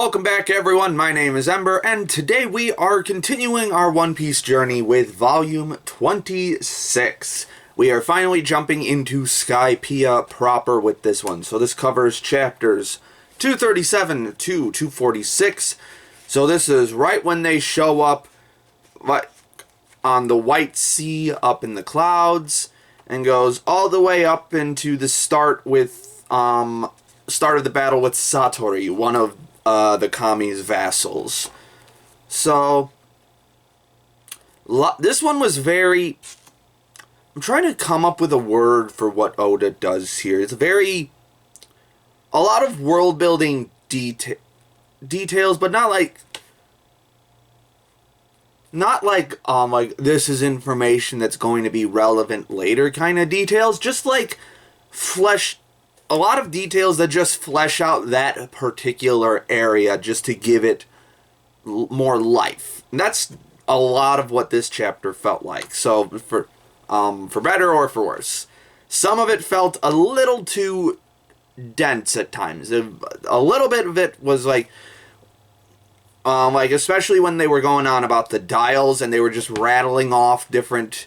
Welcome back, everyone. My name is Ember, and today we are continuing our One Piece journey with Volume 26. We are finally jumping into Skypiea proper with this one. So this covers chapters 237 to 246. So this is right when they show up on the White Sea up in the clouds, and goes all the way up into the start of the battle with Satori, one of the Kami's vassals. So this one was very... I'm trying to come up with a word for what Oda does here. It's a lot of world building details, but not like this is information that's going to be relevant later kind of details. Just like a lot of details that just flesh out that particular area just to give it more life. And that's a lot of what this chapter felt like. So for better or for worse, some of it felt a little too dense at times. A little bit of it was like especially when they were going on about the dials and they were just rattling off different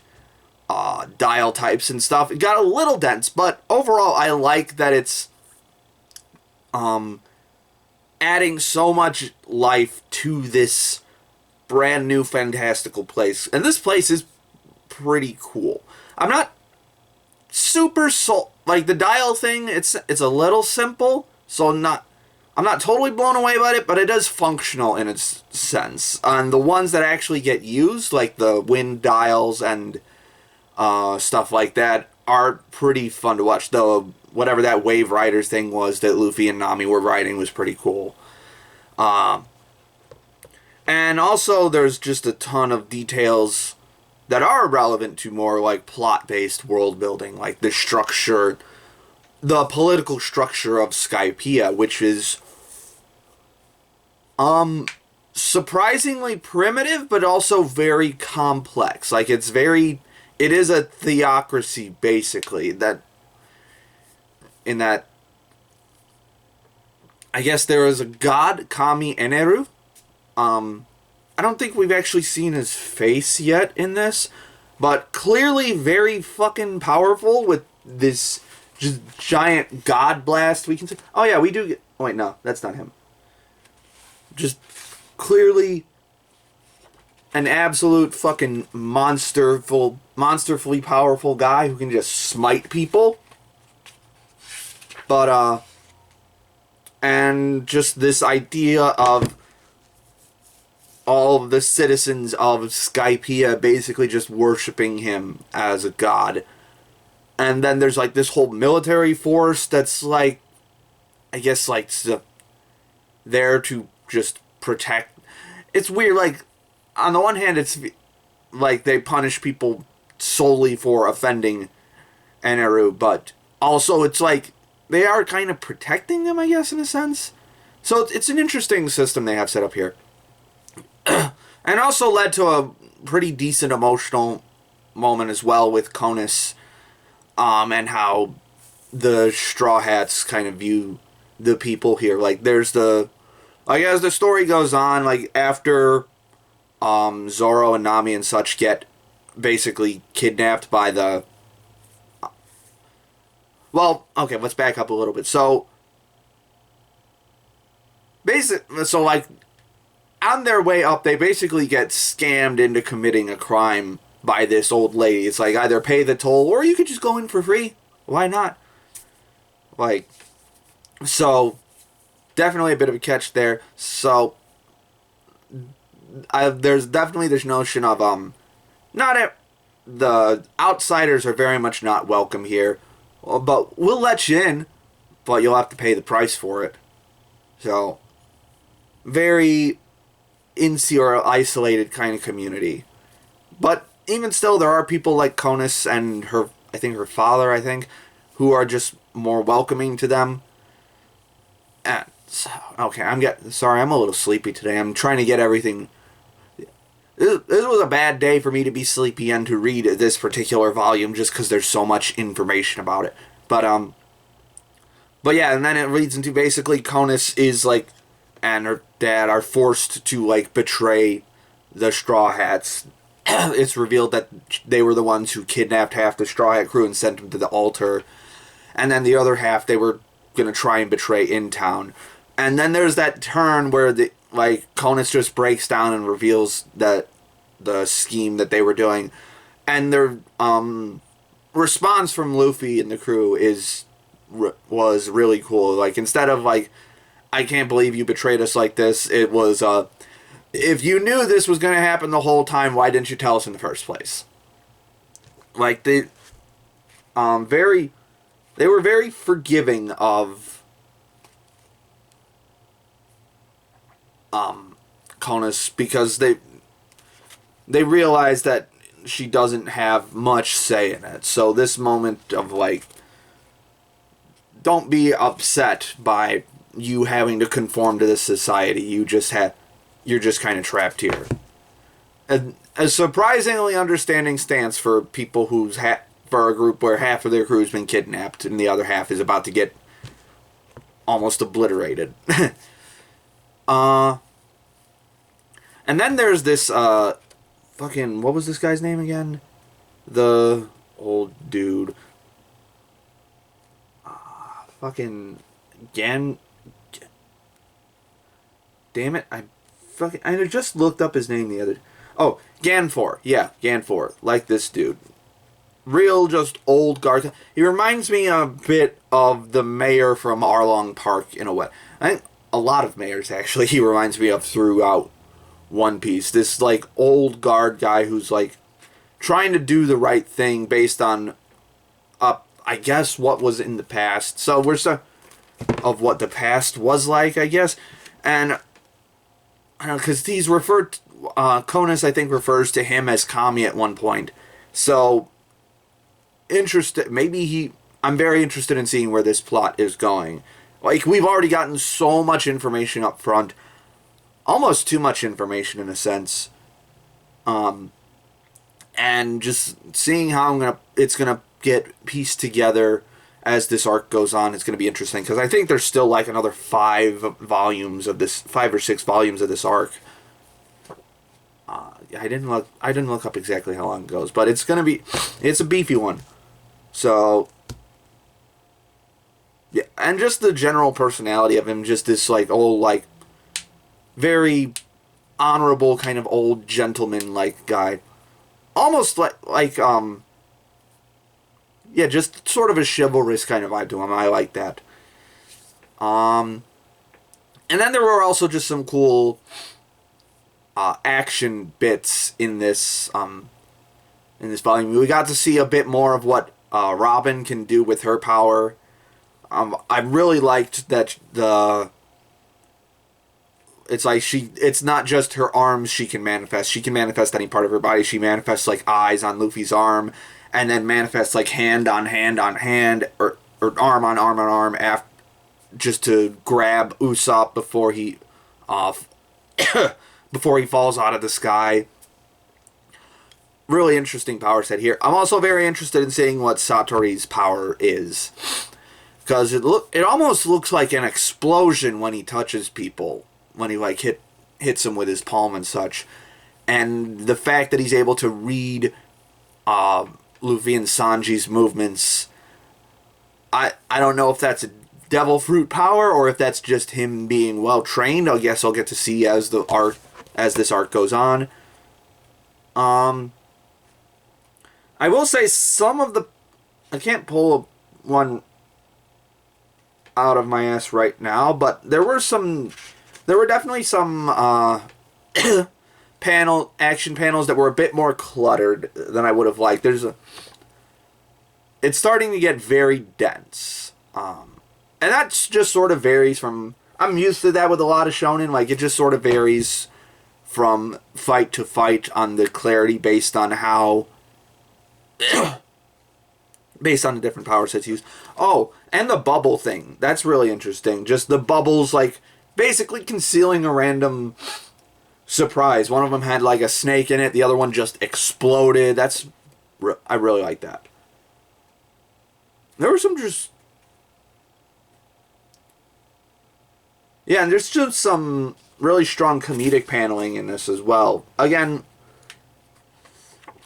dial types and stuff. It got a little dense, but overall I like that it's adding so much life to this brand new fantastical place. And this place is pretty cool. I'm not super like the dial thing, it's a little simple, so I'm not totally blown away by it, but it is functional in its sense. And the ones that actually get used, like the wind dials and stuff like that, are pretty fun to watch. Though whatever that Wave Riders thing was that Luffy and Nami were riding was pretty cool. And also there's just a ton of details that are relevant to more like plot-based world building, like the political structure of Skypiea, which is surprisingly primitive, but also very complex. Like it is a theocracy, basically, I guess there is a god, Kami Eneru. I don't think we've actually seen his face yet in this, but clearly very fucking powerful with this just giant god blast we can see. Oh yeah, we do get... Oh wait, no, that's not him. Just clearly an absolute fucking monsterfully powerful guy who can just smite people. But, and just this idea of all of the citizens of Skypiea basically just worshipping him as a god. And then there's like this whole military force that's like, I guess like there to just protect. It's weird, like, on the one hand, it's like they punish people solely for offending Eneru, but also it's like they are kind of protecting them, I guess, in a sense. So it's an interesting system they have set up here. And also led to a pretty decent emotional moment as well with Conus, and how the Straw Hats kind of view the people here. Like, there's as the story goes on, like, after Zoro and Nami and such get basically kidnapped by the... Well, okay, let's back up a little bit. So, like, on their way up, they basically get scammed into committing a crime by this old lady. It's like, either pay the toll, or you could just go in for free. Why not? Like, so, definitely a bit of a catch there. So, there's definitely this notion of, the outsiders are very much not welcome here, but we'll let you in, but you'll have to pay the price for it. So, very insular, isolated kind of community. But even still, there are people like Conus and her father, who are just more welcoming to them. And so, okay, I'm a little sleepy today. I'm trying to get everything. This was a bad day for me to be sleepy and to read this particular volume just because there's so much information about it. But yeah, and then it leads into basically Conus is like and her dad are forced to, like, betray the Straw Hats. It's revealed that they were the ones who kidnapped half the Straw Hat crew and sent them to the altar. And then the other half they were going to try and betray in town. And then there's that turn where, Conus just breaks down and reveals that the scheme that they were doing. And their response from Luffy and the crew was really cool. Like, instead of, like, I can't believe you betrayed us like this, it was, if you knew this was going to happen the whole time, why didn't you tell us in the first place? Like, they were very forgiving of Conus, because they realized that she doesn't have much say in it. So this moment of, like, don't be upset by you having to conform to this society. You're just kind of trapped here. A surprisingly understanding stance for people for a group where half of their crew's been kidnapped and the other half is about to get almost obliterated. And then there's this fucking, what was this guy's name again? The old dude. Fucking Damn it, I just looked up his name the other... Oh, Ganfor. Yeah, Ganfor. Like this dude. Real, just old guard. He reminds me a bit of the mayor from Arlong Park in a way. I think a lot of mayors, actually, he reminds me of throughout One Piece. This, like, old guard guy who's, like, trying to do the right thing based on, I guess, what was in the past. So we're of what the past was like, I guess. And I don't know, because he's referred to, Conus, I think, refers to him as Kami at one point. So, I'm very interested in seeing where this plot is going. Like, we've already gotten so much information up front. Almost too much information, in a sense. And just seeing how it's gonna get pieced together as this arc goes on, it's going to be interesting, because I think there's still, like, another 5 or 6 volumes of this arc. I didn't look up exactly how long it goes, but it's a beefy one. So, yeah, and just the general personality of him, just this, like, old, like, very honorable kind of old gentleman-like guy. Almost yeah, just sort of a chivalrous kind of vibe to him. I like that. And then there were also just some cool action bits in this volume. We got to see a bit more of what Robin can do with her power. I really liked that it's not just her arms she can manifest. She can manifest any part of her body. She manifests, like, eyes on Luffy's arm, and then manifests, like, hand on hand on hand, or arm on arm on arm, just to grab Usopp before he falls out of the sky. Really interesting power set here. I'm also very interested in seeing what Satori's power is, because it almost looks like an explosion when he touches people, when he, like, hits them with his palm and such. And the fact that he's able to read Luffy and Sanji's movements, I don't know if that's a devil fruit power or if that's just him being well trained. I guess I'll get to see as this arc goes on. I will say I can't pull one out of my ass right now, but there were definitely some action panels that were a bit more cluttered than I would have liked. It's starting to get very dense. And that just sort of varies from... I'm used to that with a lot of shonen. Like, it just sort of varies from fight to fight on the clarity based on how... based on the different power sets used. Oh, and the bubble thing. That's really interesting. Just the bubbles, like, basically concealing a random surprise. One of them had, like, a snake in it. The other one just exploded. I really like that. There were some just... Yeah, and there's just some really strong comedic paneling in this as well. Again,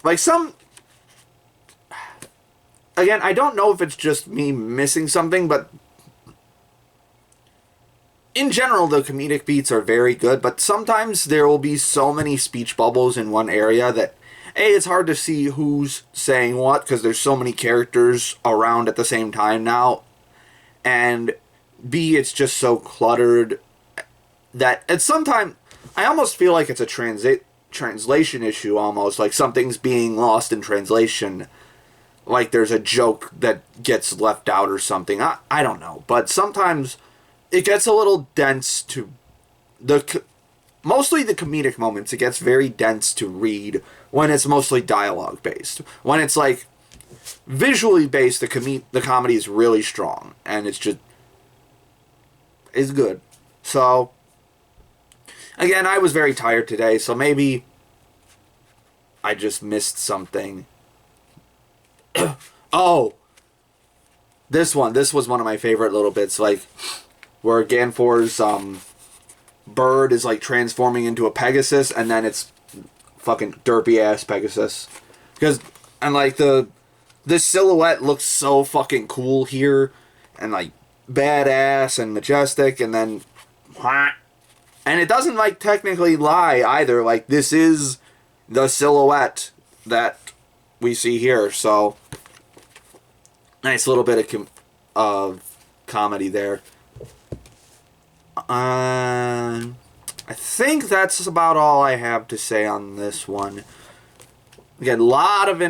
like some. Again, I don't know if it's just me missing something, but in general, the comedic beats are very good, but sometimes there will be so many speech bubbles in one area that A, it's hard to see who's saying what because there's so many characters around at the same time now, and B, it's just so cluttered that at some time I almost feel like it's a translation issue almost, like something's being lost in translation, like there's a joke that gets left out or something. I don't know, but sometimes it gets a little dense to mostly the comedic moments. It gets very dense to read when it's mostly dialogue based. When it's like visually based, the comedy is really strong and it's good. So again, I was very tired today, so maybe I just missed something. Oh, this was one of my favorite little bits, like where Ganfor's bird is like transforming into a Pegasus, and then it's fucking derpy ass Pegasus. Because and like this silhouette looks so fucking cool here, and like badass and majestic, and then and it doesn't like technically lie either. Like this is the silhouette that we see here, so nice little bit of comedy there. I think that's about all I have to say on this one. Again, lot of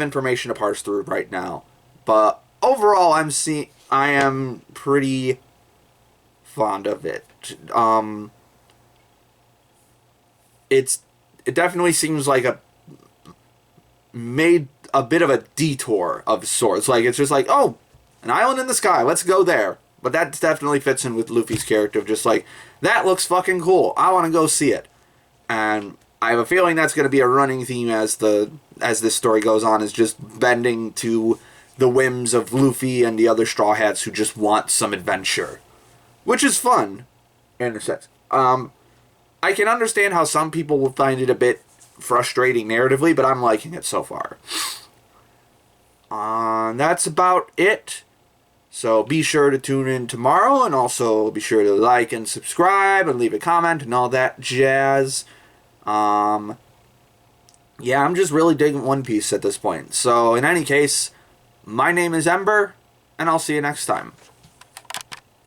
information to parse through right now, but overall, I am pretty fond of it. It definitely seems like made a bit of a detour of sorts. Like it's just like, oh, an island in the sky, let's go there. But that definitely fits in with Luffy's character of just like, that looks fucking cool, I want to go see it. And I have a feeling that's going to be a running theme as this story goes on, is just bending to the whims of Luffy and the other Straw Hats who just want some adventure, which is fun in a sense. I can understand how some people will find it a bit frustrating narratively, but I'm liking it so far. That's about it. So be sure to tune in tomorrow, and also be sure to like and subscribe and leave a comment and all that jazz. Yeah, I'm just really digging One Piece at this point. So in any case, my name is Ember, and I'll see you next time.